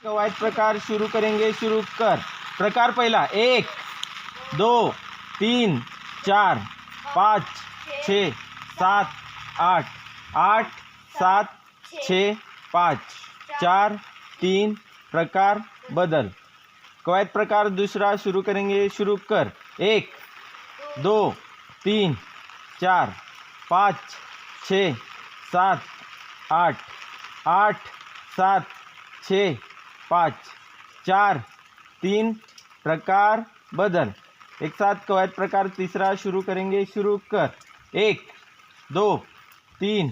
कवायद प्रकार शुरू करेंगे। शुरू कर। प्रकार पहला 1 2 3 4 5 6 7 8 8 7 6 5 4 3 प्रकार बदल। कवायद प्रकार दूसरा शुरू करेंगे। शुरू कर। 1 2 3 4 5 6 7 8 8 7 6 5 4 3 प्रकार बदल। एक साथ कवायद प्रकार तीसरा शुरू करेंगे। शुरू कर। 1 2 3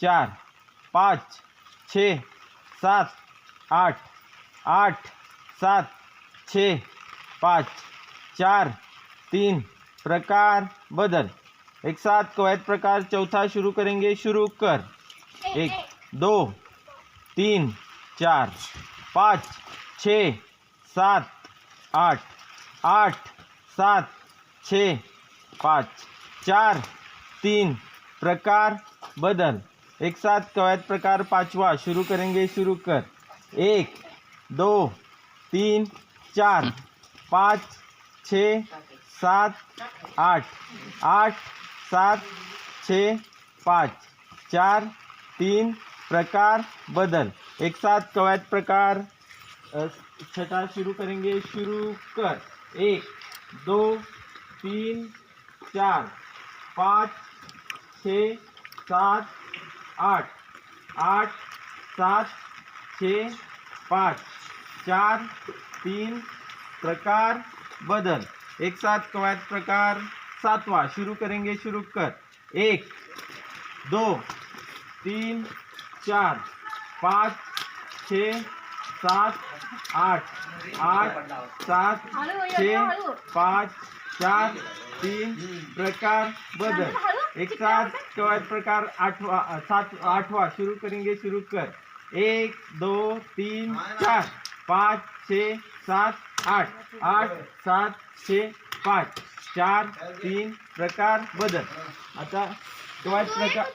4 5 6 7 8 8 7 6 5 4 3 प्रकार बदल। एक साथ कवायद प्रकार चौथा शुरू करेंगे। शुरू कर। 1 2 3 4 5 6 7 8 8 7 6 5 4 3 प्रकार बदल। एक साथ कवायद प्रकार पांचवा शुरू करेंगे। शुरू कर। 1 2 3 4 5 6 7 8 8 7 6 5 4 3 प्रकार बदल। एक साथ कवायद प्रकार छठा शुरू करेंगे। शुरू कर। 1 2 3 4 5 6 7 8 8 7 6 5 4 3 प्रकार बदल। एक साथ कवायद प्रकार सातवां शुरू करेंगे। शुरू कर। 1 2 3 4 5 6 7 8 8 7 6 5 4 3 प्रकार बदल। एक साथ कवायद प्रकार आठवां शुरू करेंगे। शुरू कर। 1 2 3 4 5 6 7 8 8 7 6 5 4 3 प्रकार बदल। आता कवायद प्रकार